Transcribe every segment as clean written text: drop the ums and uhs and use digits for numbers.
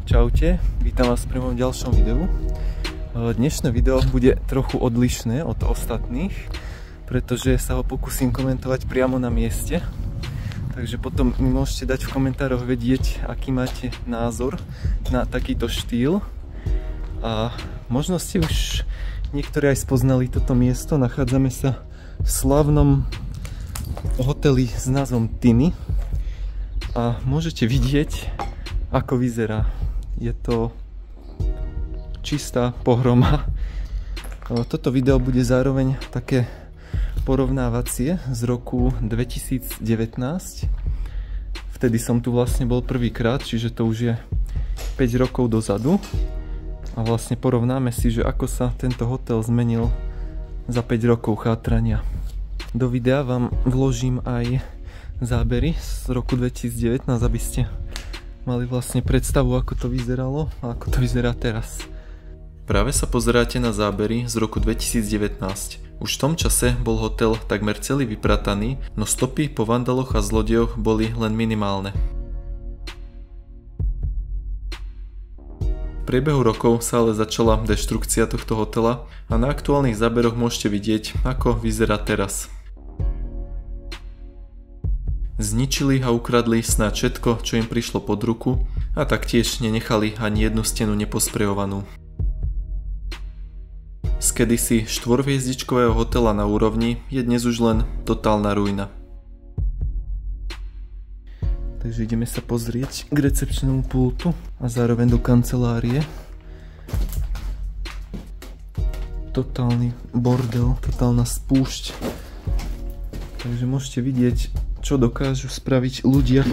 Čaute, vítam vás pri mojom ďalšom videu. Dnešné video bude trochu odlišné od ostatných, pretože sa ho pokúsim komentovať priamo na mieste. Takže potom mi môžete dať v komentároch vedieť, aký máte názor na takýto štýl. A možno ste už niektorí aj spoznali toto miesto. Nachádzame sa v slávnom hoteli s názvom Tiny. A môžete vidieť, ako vyzerá. Je to čistá pohroma. Toto video bude zároveň také porovnávacie z roku 2019. Vtedy som tu vlastne bol prvýkrát, čiže to už je 5 rokov dozadu. A vlastne porovnáme si, že ako sa tento hotel zmenil za 5 rokov chátrania. Do videa vám vložím aj zábery z roku 2019, aby ste mali vlastne predstavu, ako to vyzeralo a ako to vyzerá teraz. Práve sa pozeráte na zábery z roku 2019. Už v tom čase bol hotel takmer celý vyprataný, no stopy po vandaloch a zlodejoch boli len minimálne. V priebehu rokov sa ale začala deštrukcia tohto hotela a na aktuálnych záberoch môžete vidieť, ako vyzerá teraz. Zničili a ukradli snáď všetko, čo im prišlo pod ruku, a taktiež nenechali ani jednu stenu neposprejovanú. Z kedysi 4-hviezdičkového hotela na úrovni je dnes už len totálna ruina. Takže ideme sa pozrieť k recepčnému pultu a zároveň do kancelárie. Totálny bordel, totálna spúšť. Takže môžete vidieť, čo dokážu spraviť ľudia.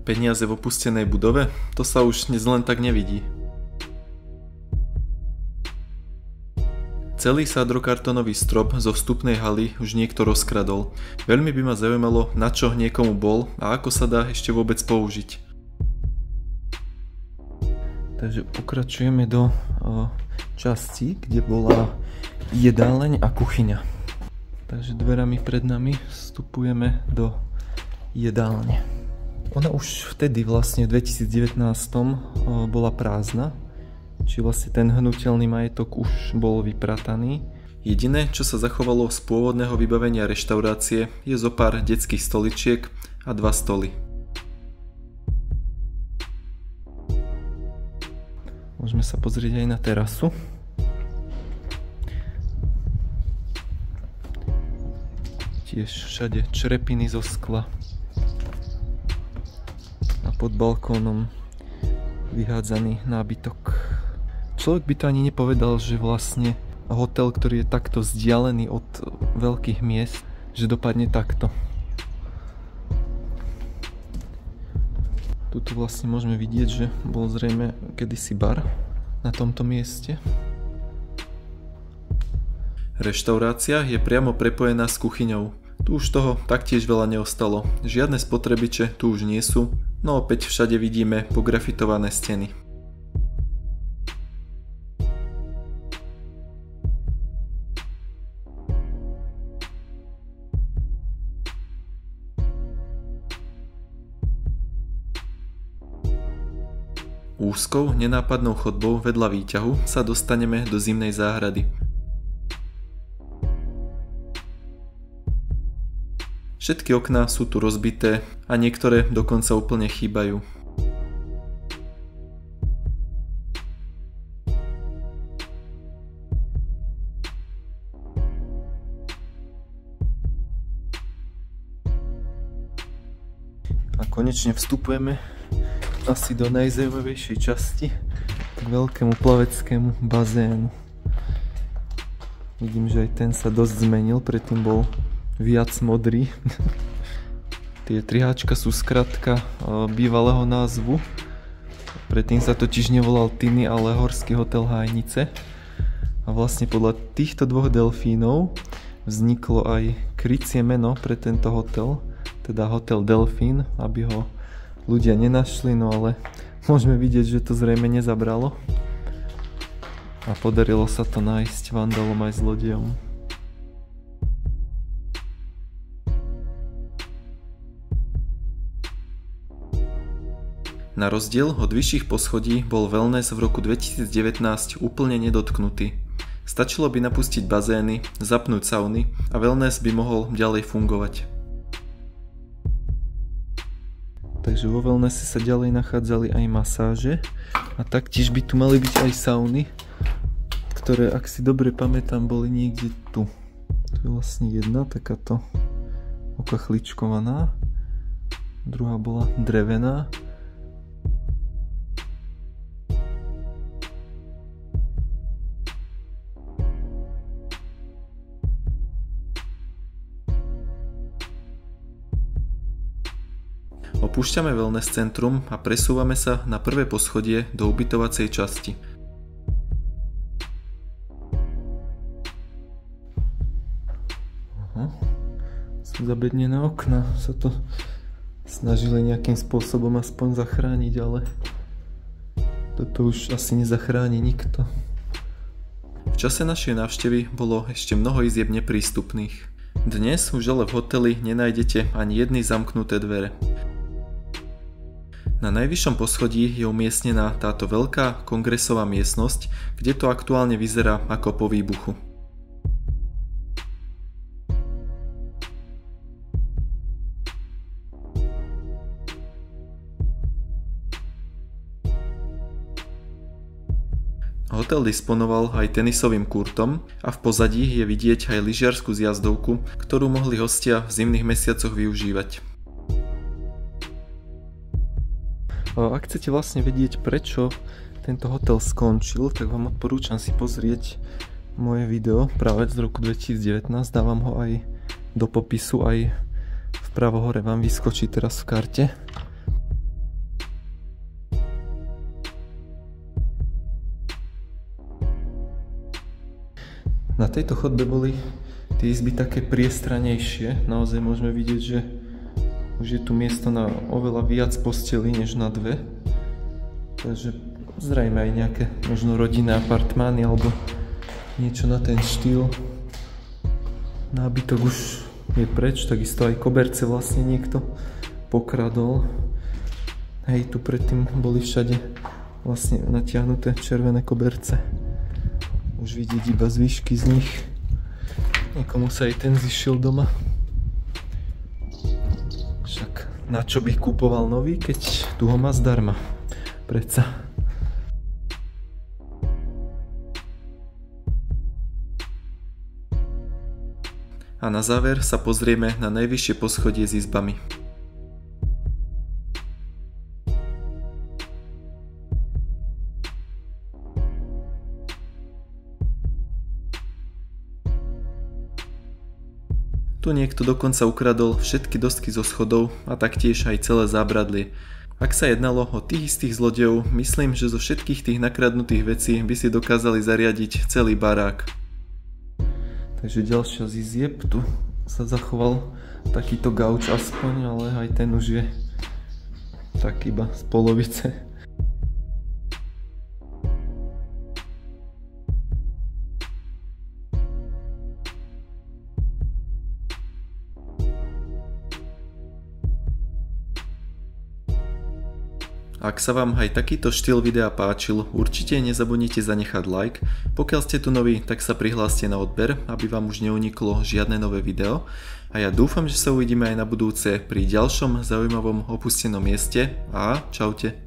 Peniaze v opustenej budove? To sa už dnes len tak nevidí. Celý sádrokartónový strop zo vstupnej haly už niekto rozkradol. Veľmi by ma zaujímalo, na čo niekomu bol a ako sa dá ešte vôbec použiť. Takže pokračujeme do časti, kde bola jedáleň a kuchyňa. Takže dverami pred nami vstupujeme do jedálne. Ona už vtedy vlastne v 2019 bola prázdna. Či vlastne ten hnutelný majetok už bol vyprataný. Jediné, čo sa zachovalo z pôvodného vybavenia reštaurácie, je zo pár detských stoličiek a 2 stoly. Môžeme sa pozrieť aj na terasu. Tiež všade črepiny zo skla. A pod balkónom vyhádzaný nábytok. Človek by to ani nepovedal, že vlastne hotel, ktorý je takto vzdialený od veľkých miest, že dopadne takto. Tuto vlastne môžeme vidieť, že bol zrejme kedysi bar na tomto mieste. Reštaurácia je priamo prepojená s kuchyňou. Tu už toho taktiež veľa neostalo. Žiadne spotrebiče tu už nie sú, no opäť všade vidíme pografitované steny. Úzkou, nenápadnou chodbou vedľa výťahu sa dostaneme do zimnej záhrady. Všetky okná sú tu rozbité a niektoré dokonca úplne chýbajú. A konečne vstupujeme asi do najzaujímavejšej časti, k veľkému plaveckému bazénu. Vidím, že aj ten sa dosť zmenil, predtým bol viac modrý. Tie 3háčka sú skratka bývalého názvu. Predtým sa totiž nevolal Tiny, ale Horský hotel Hájnice. A vlastne podľa týchto 2 delfínov vzniklo aj krycie meno pre tento hotel, teda Hotel Delfín, aby ho ľudia nenašli, no ale Môžeme vidieť, že to zrejme nezabralo. A podarilo sa to nájsť vandalom aj zlodejom. Na rozdiel od vyšších poschodí bol wellness v roku 2019 úplne nedotknutý. Stačilo by napustiť bazény, zapnúť sauny a wellness by mohol ďalej fungovať. Takže vo wellnesse sa ďalej nachádzali aj masáže a taktiež by tu mali byť aj sauny, ktoré, ak si dobre pamätám, boli niekde tu. Tu je vlastne jedna takáto okachličkovaná, druhá bola drevená. Opúšťame wellness centrum a presúvame sa na prvé poschodie do ubytovacej časti. Sú zabednené okna, sa to snažili nejakým spôsobom aspoň zachrániť, ale toto už asi nezachráni nikto. V čase našej návštevy bolo ešte mnoho izieb neprístupných. Dnes už ale v hoteli nenájdete ani jedny zamknuté dvere. Na najvyššom poschodí je umiestnená táto veľká kongresová miestnosť, kde to aktuálne vyzerá ako po výbuchu. Hotel disponoval aj tenisovým kurtom a v pozadí je vidieť aj lyžiarsku zjazdovku, ktorú mohli hostia v zimných mesiacoch využívať. Ak chcete vlastne vedieť, prečo tento hotel skončil, tak vám odporúčam si pozrieť moje video práve z roku 2019. Dávam ho aj do popisu, aj vpravo hore vám vyskočí teraz v karte. Na tejto chodbe boli tie izby také priestranejšie. Naozaj môžeme vidieť, že už je tu miesto na oveľa viac postelí než na dve. Takže zrejme aj nejaké možno rodinné apartmány alebo niečo na ten štýl. Nábytok už je preč, takisto aj koberce vlastne niekto pokradol. Hej, tu predtým boli všade vlastne natiahnuté červené koberce. Už vidieť iba zvyšky z nich. Niekomu sa aj ten zišiel doma. Však na čo by kúpoval nový, keď tu ho má zdarma. Predsa. A na záver sa pozrieme na najvyššie poschodie s izbami. Tu niekto dokonca ukradol všetky dosky zo schodov a taktiež aj celé zábradlie. Ak sa jednalo o tých istých zlodejov, myslím, že zo všetkých tých nakradnutých vecí by si dokázali zariadiť celý barák. Takže ďalšia z izieb, tu sa zachoval takýto gauč aspoň, ale aj ten už je tak iba z polovice. Ak sa vám aj takýto štýl videa páčil, určite nezabudnite zanechať like. Pokiaľ ste tu noví, tak sa prihláste na odber, aby vám už neuniklo žiadne nové video. A ja dúfam, že sa uvidíme aj na budúce pri ďalšom zaujímavom opustenom mieste a čaute.